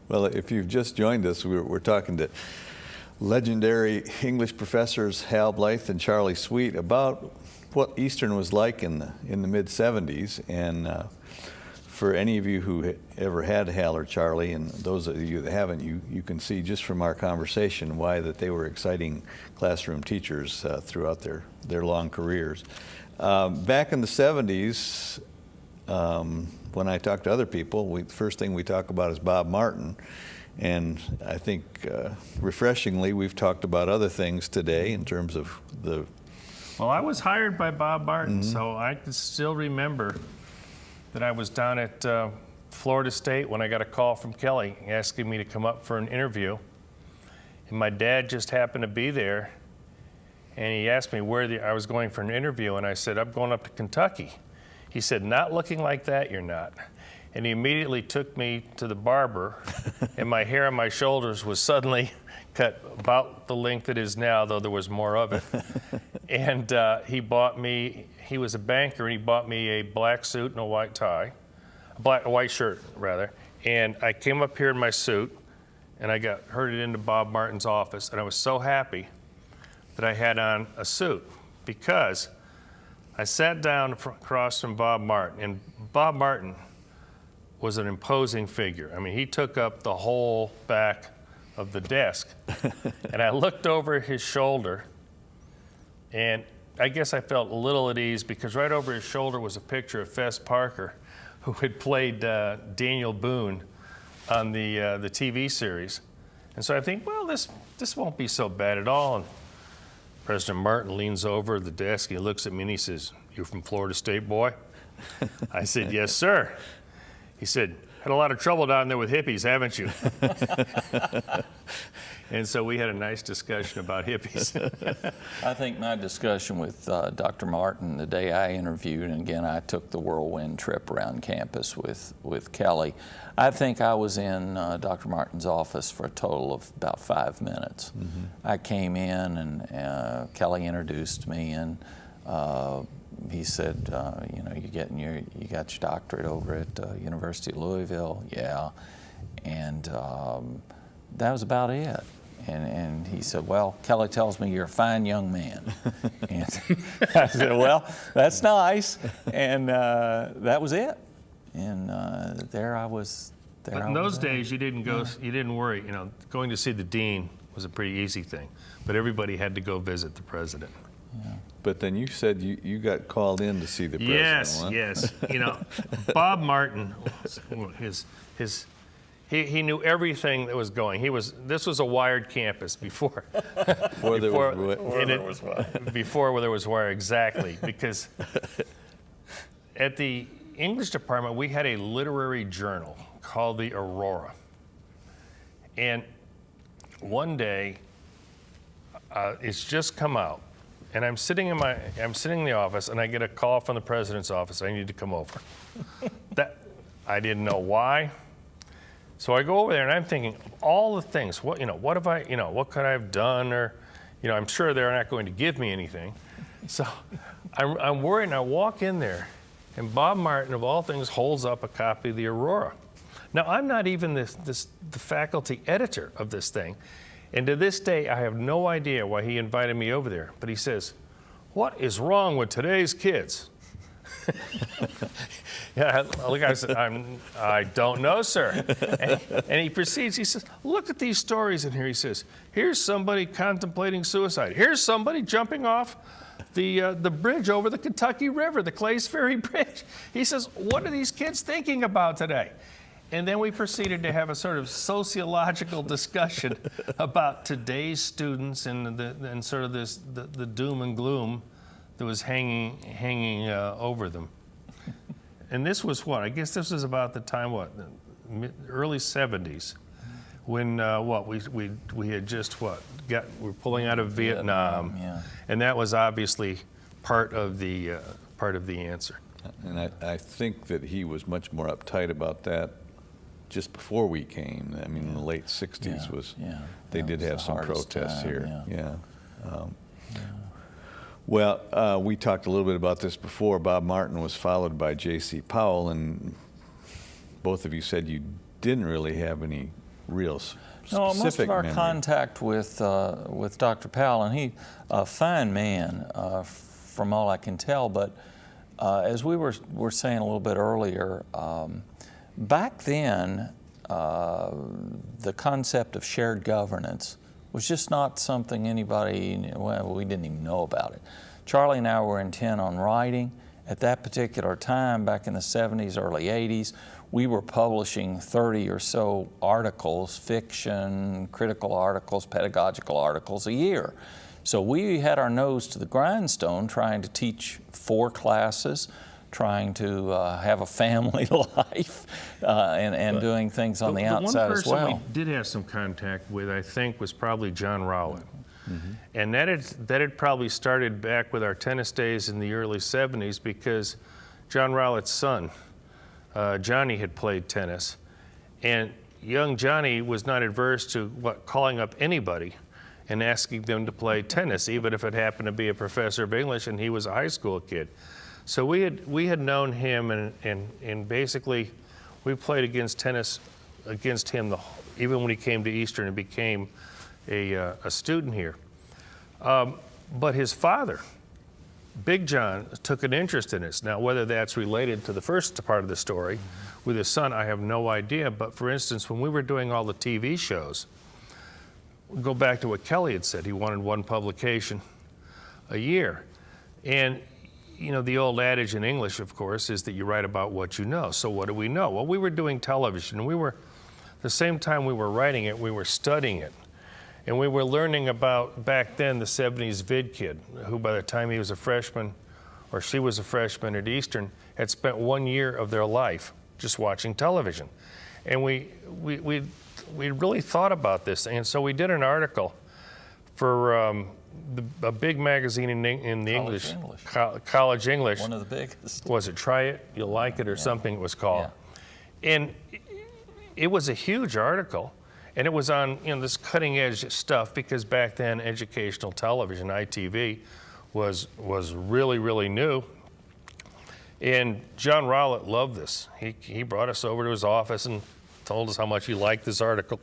Well, if you've just joined us, we're talking to legendary English professors Hal Blythe and Charlie Sweet about what Eastern was like in the mid-'70s. And for any of you who ever had Hal or Charlie, and those of you that haven't, you can see just from our conversation why that they were exciting classroom teachers throughout their long careers. Back in the 70s, when I talk to other people, the first thing we talk about is Bob Martin. And I think refreshingly, we've talked about other things today in terms of the... Well, I was hired by Bob Martin, so I can still remember that I was down at Florida State when I got a call from Kelly asking me to come up for an interview. And my dad just happened to be there, and he asked me where I was going for an interview, and I said, I'm going up to Kentucky. He said, not looking like that, you're not. And he immediately took me to the barber, and my hair on my shoulders was suddenly cut about the length it is now, though there was more of it. And he was a banker, and he bought me a black suit and a white tie, a white shirt, rather. And I came up here in my suit, and I got herded into Bob Martin's office, and I was so happy that I had on a suit, because I sat down across from Bob Martin, and Bob Martin was an imposing figure. I mean, he took up the whole back of the desk. And I looked over his shoulder, and I guess I felt a little at ease, because right over his shoulder was a picture of Fess Parker, who had played Daniel Boone on the TV series. And so I think, well, this won't be so bad at all. And President Martin leans over the desk, he looks at me and he says, "You're from Florida State, boy?" I said, "Yes, sir." He said, "Had a lot of trouble down there with hippies, haven't you?" And so we had a nice discussion about hippies. I think my discussion with Dr. Martin the day I interviewed, and again I took the whirlwind trip around campus with Kelly, I think I was in Dr. Martin's office for a total of about 5 minutes. I came in and Kelly introduced me, and he said, you know, you got your doctorate over at University of Louisville? Yeah. And that was about it. And he said, "Well, Kelly tells me you're a fine young man." And I said, "Well, that's nice." And that was it. And there I was. But in those days, you didn't go. You didn't worry. You know, going to see the dean was a pretty easy thing. But everybody had to go visit the president. Yeah. But then you said you got called in to see the president. Yes, huh? yes. You know, Bob Martin, he knew everything that was going. This was a wired campus before. Before there was wire, exactly. Because at the English department, we had a literary journal called the Aurora. And one day, it's just come out. And I'm sitting in the office, and I get a call from the president's office. I need to come over. I didn't know why. So I go over there, and I'm thinking all the things. What could I have done? Or, I'm sure they're not going to give me anything. So I'm worried, and I walk in there, and Bob Martin, of all things, holds up a copy of the Aurora. Now, I'm not even the faculty editor of this thing. And to this day, I have no idea why he invited me over there. But he says, "What is wrong with today's kids?" Yeah, I said, "I don't know, sir." And he proceeds, he says, "Look at these stories in here." He says, "Here's somebody contemplating suicide. Here's somebody jumping off the bridge over the Kentucky River, the Clays Ferry Bridge." He says, "What are these kids thinking about today?" And then we proceeded to have a sort of sociological discussion about today's students and sort of the doom and gloom that was hanging over them. And this was what? I guess this was about the time, early 70s, when we had just we're pulling out of Vietnam, yeah. And that was obviously part of the answer. And I think that he was much more uptight about that just before we came. I mean, in the late 60s they did have some protests here. Yeah. Well, we talked a little bit about this before. Bob Martin was followed by J.C. Powell, and both of you said you didn't really have any real No, specific most of our memory. contact with Dr. Powell, and he a fine man from all I can tell, but as we were saying a little bit earlier, back then the concept of shared governance was just not something anybody, well, we didn't even know about it. Charlie and I were intent on writing. At that particular time, back in the 70s, early 80s, we were publishing 30 or so articles, fiction, critical articles, pedagogical articles a year. So we had our nose to the grindstone trying to teach 4 classes, trying to have a family life, and doing things on the outside as well. The one person we did have some contact with, I think, was probably John Rowlett. And that had probably started back with our tennis days in the early 70s, because John Rowlett's son, Johnny, had played tennis. And young Johnny was not adverse to calling up anybody and asking them to play tennis, even if it happened to be a professor of English and he was a high school kid. So we had known him, and basically we played against him even when he came to Eastern and became a student here. But his father, Big John, took an interest in us. Now, whether that's related to the first part of the story with his son, I have no idea. But for instance, when we were doing all the TV shows, go back to what Kelly had said, he wanted 1 publication a year. And you know, the old adage in English, of course, is that you write about what you know. So what do we know? Well, we were doing television, and the same time we were writing it, we were studying it. And we were learning about, back then, the 70s vid kid, who by the time he was a freshman, or she was a freshman at Eastern, had spent 1 year of their life just watching television. And we really thought about this. And so we did an article for a big magazine in the College English. One of the biggest. Was it Try It, You'll Like It, or something it was called. Yeah. And it was a huge article, and it was on this cutting edge stuff, because back then educational television, ITV, was really, really new. And John Rowlett loved this. He brought us over to his office and told us how much he liked this article.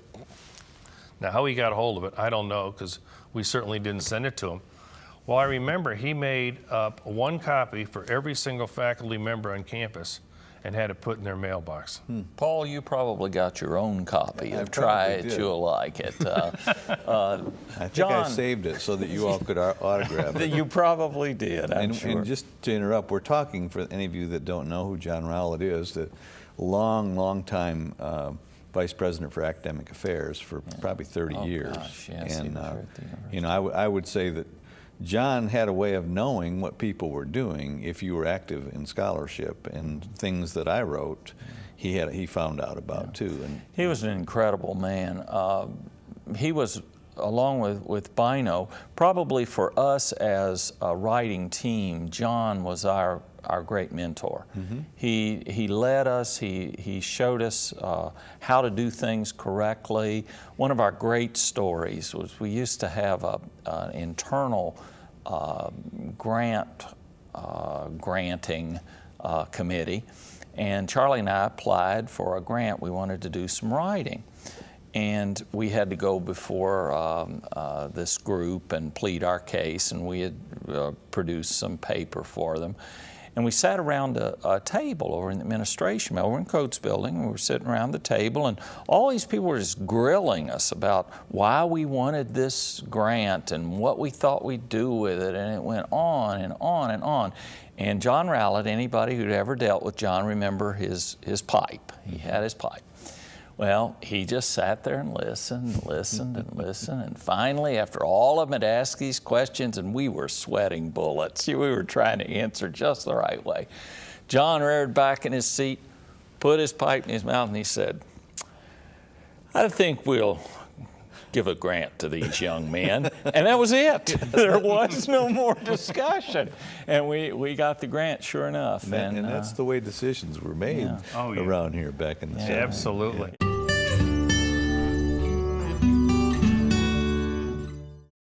Now, how he got a hold of it, I don't know, because we certainly didn't send it to him. Well, I remember he made up 1 copy for every single faculty member on campus and had it put in their mailbox. Paul, you probably got your own copy of I Try probably It, did. You'll Like It. I think John, I saved it so that you all could autograph it. You probably did, I'm sure. And just to interrupt, we're talking, for any of you that don't know who John Rowlett is, the long time Vice President for Academic Affairs for probably 30 years. Gosh, yes, and he was right there. you know, I would say that John had a way of knowing what people were doing if you were active in scholarship, and things that I wrote, he found out about too. And he was an incredible man. He was, along with Bino, probably for us as a writing team, John was our great mentor. He led us, he showed us how to do things correctly. One of our great stories was we used to have an internal granting committee, and Charlie and I applied for a grant. We wanted to do some writing. And we had to go before this group and plead our case, and we had produced some paper for them. And we sat around a table over in the administration, over in Coates Building, and we were sitting around the table, and all these people were just grilling us about why we wanted this grant and what we thought we'd do with it, and it went on and on and on. And John Rowlett, anybody who'd ever dealt with John, remember his pipe. He had his pipe. Well, he just sat there and listened and listened and listened, and finally, after all of them had asked these questions, and we were sweating bullets, we were trying to answer just the right way, John reared back in his seat, put his pipe in his mouth, and he said, "I think we'll give a grant to these young men." And that was it. There was no more discussion. And we got the grant, sure enough. and that's the way decisions were made Oh, yeah. around here back in the 70s. Absolutely.